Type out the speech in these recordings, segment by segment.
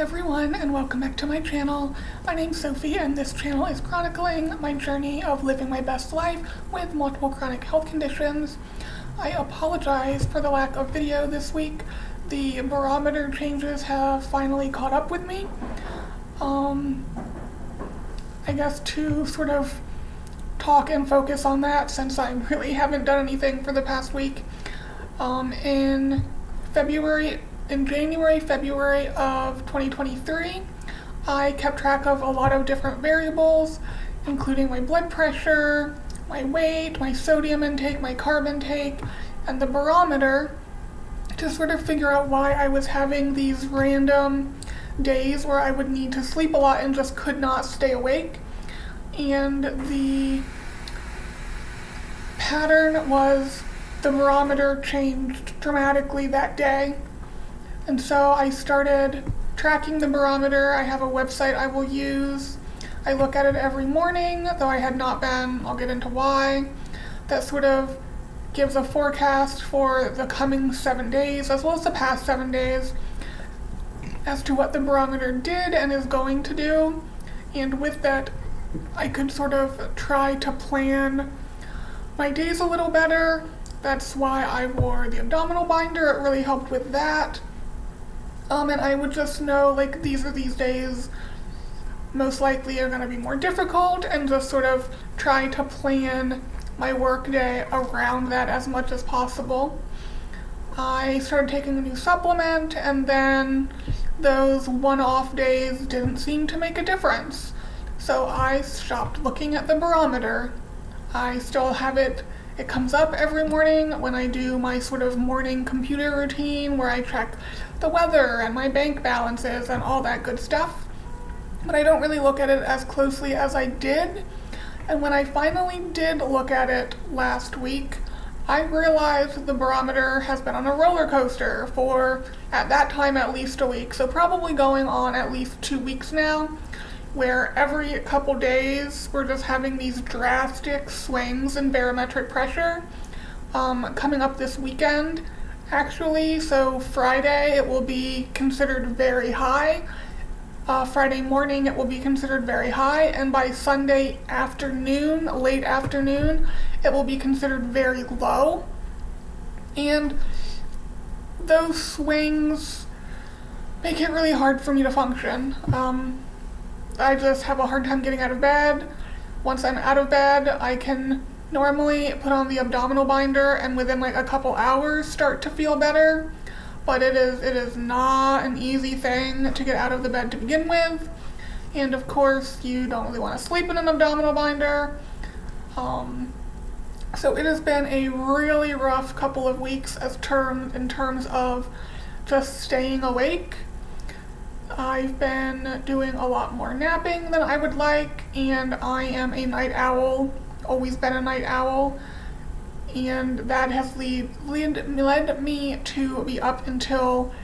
everyone, and welcome back to my channel. My name's Sophie, and this channel is chronicling my journey of living my best life with multiple chronic health conditions. I apologize for the lack of video this week. The barometer changes have finally caught up with me. I guess to sort of talk and focus on that, since I really haven't done anything for the past week. In January, February of 2023, I kept track of a lot of different variables, including my blood pressure, my weight, my sodium intake, my carb intake, and the barometer, to sort of figure out why I was having these random days where I would need to sleep a lot and just could not stay awake. And the pattern was the barometer changed dramatically that day. And so I started tracking the barometer. I have a website I will use. I look at it every morning, though I had not been. I'll get into why. That sort of gives a forecast for the coming 7 days, as well as the past 7 days, as to what the barometer did and is going to do. And with that, I could sort of try to plan my days a little better. That's why I wore the abdominal binder. It really helped with that. And I would just know, like, these days most likely are going to be more difficult, and just sort of try to plan my work day around that as much as possible. I started taking a new supplement, and then those one-off days didn't seem to make a difference. So I stopped looking at the barometer. I still have it. It comes up every morning when I do my sort of morning computer routine where I check the weather and my bank balances and all that good stuff. But I don't really look at it as closely as I did. And when I finally did look at it last week, I realized the barometer has been on a roller coaster for, at that time, at least a week. So probably going on at least 2 weeks now, where every couple days we're just having these drastic swings in barometric pressure. Coming up this weekend, actually, so Friday it will be considered very high. Friday morning it will be considered very high, and by Sunday afternoon, late afternoon, it will be considered very low. And those swings make it really hard for me to function. I just have a hard time getting out of bed. Once I'm out of bed, I can normally put on the abdominal binder and within like a couple hours start to feel better. But it is not an easy thing to get out of the bed to begin with. And of course, you don't really want to sleep in an abdominal binder. So it has been a really rough couple of weeks in terms of just staying awake. I've been doing a lot more napping than I would like, and I am a night owl, always been a night owl, and that has led me to be up until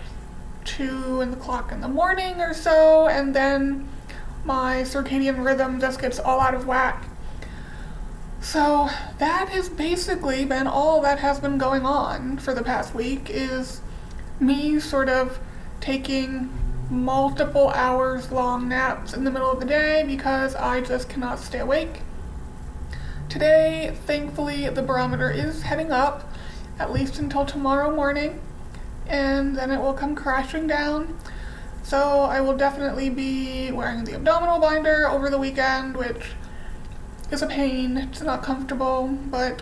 2 o'clock in the morning or so, and then my circadian rhythm just gets all out of whack. So that has basically been all that has been going on for the past week, is me sort of taking multiple hours long naps in the middle of the day because I just cannot stay awake. Today, thankfully, the barometer is heading up, at least until tomorrow morning, and then it will come crashing down. So I will definitely be wearing the abdominal binder over the weekend, which is a pain. It's not comfortable, but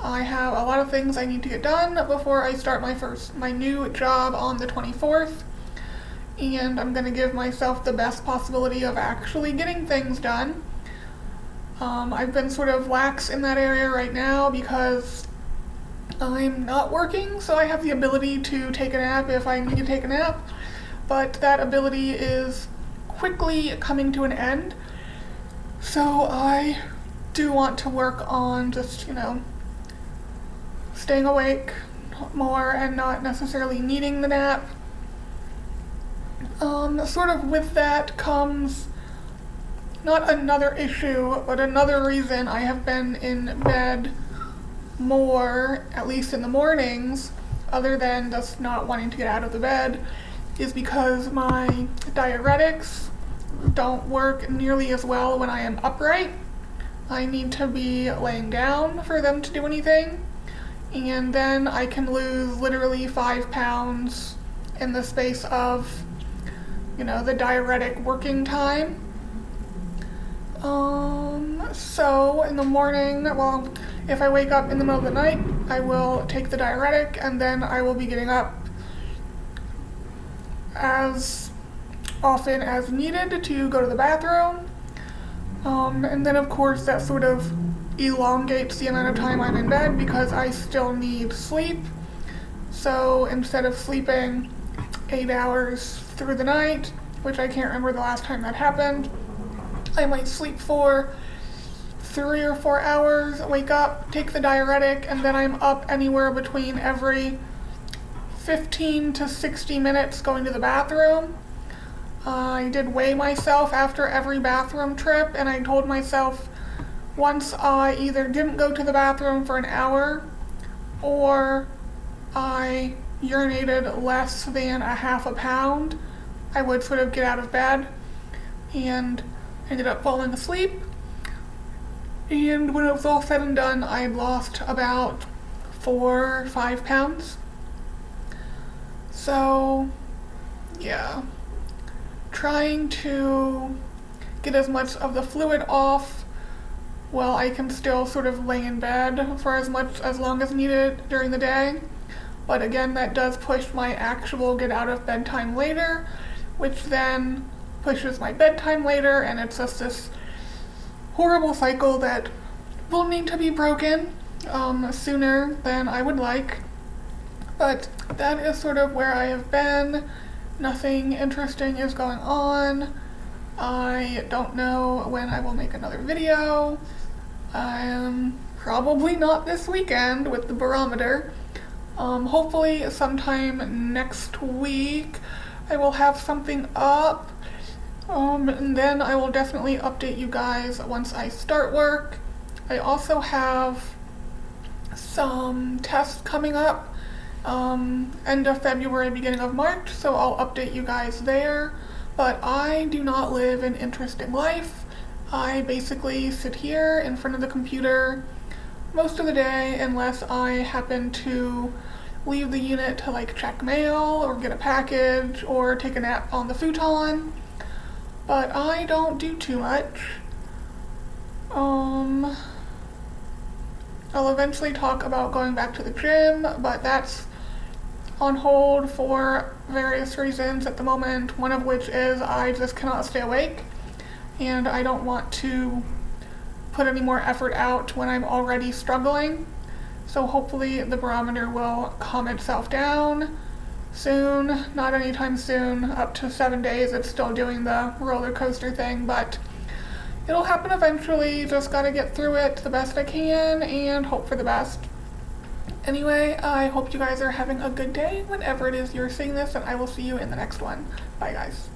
I have a lot of things I need to get done before I start my new job on the 24th. And I'm going to give myself the best possibility of actually getting things done. I've been sort of lax in that area right now because I'm not working, so I have the ability to take a nap if I need to take a nap, but that ability is quickly coming to an end. So I do want to work on just, staying awake more and not necessarily needing the nap. Sort of with that comes not another issue, but another reason I have been in bed more, at least in the mornings, other than just not wanting to get out of the bed, is because my diuretics don't work nearly as well when I am upright. I need to be laying down for them to do anything, and then I can lose literally 5 pounds in the space of, the diuretic working time. So in the morning, well, if I wake up in the middle of the night, I will take the diuretic, and then I will be getting up as often as needed to go to the bathroom. And then of course that sort of elongates the amount of time I'm in bed because I still need sleep. So instead of sleeping 8 hours through the night, which I can't remember the last time that happened, I might sleep for 3 or 4 hours, wake up, take the diuretic, and then I'm up anywhere between every 15 to 60 minutes going to the bathroom. I did weigh myself after every bathroom trip, and I told myself once I either didn't go to the bathroom for an hour or I urinated less than a half a pound, I would sort of get out of bed, and ended up falling asleep. And when it was all said and done, I had lost about 4 or 5 pounds. So, yeah. Trying to get as much of the fluid off while I can still sort of lay in bed for as long as needed during the day. But again, that does push my actual get out of bed time later, which then pushes my bedtime later, and it's just this horrible cycle that will need to be broken sooner than I would like. But that is sort of where I have been. Nothing interesting is going on. I don't know when I will make another video. Probably not this weekend with the barometer. Hopefully sometime next week I will have something up. And then I will definitely update you guys once I start work. I also have some tests coming up end of February, beginning of March, so I'll update you guys there. But I do not live an interesting life. I basically sit here in front of the computer most of the day unless I happen to leave the unit to check mail or get a package or take a nap on the futon. But I don't do too much. I'll eventually talk about going back to the gym, but that's on hold for various reasons at the moment, one of which is I just cannot stay awake, and I don't want to put any more effort out when I'm already struggling. So hopefully the barometer will calm itself down soon, not anytime soon. Up to 7 days it's still doing the roller coaster thing, but it'll happen eventually. Just gotta get through it the best I can and hope for the best. Anyway, I hope you guys are having a good day whenever it is you're seeing this, and I will see you in the next one. Bye guys.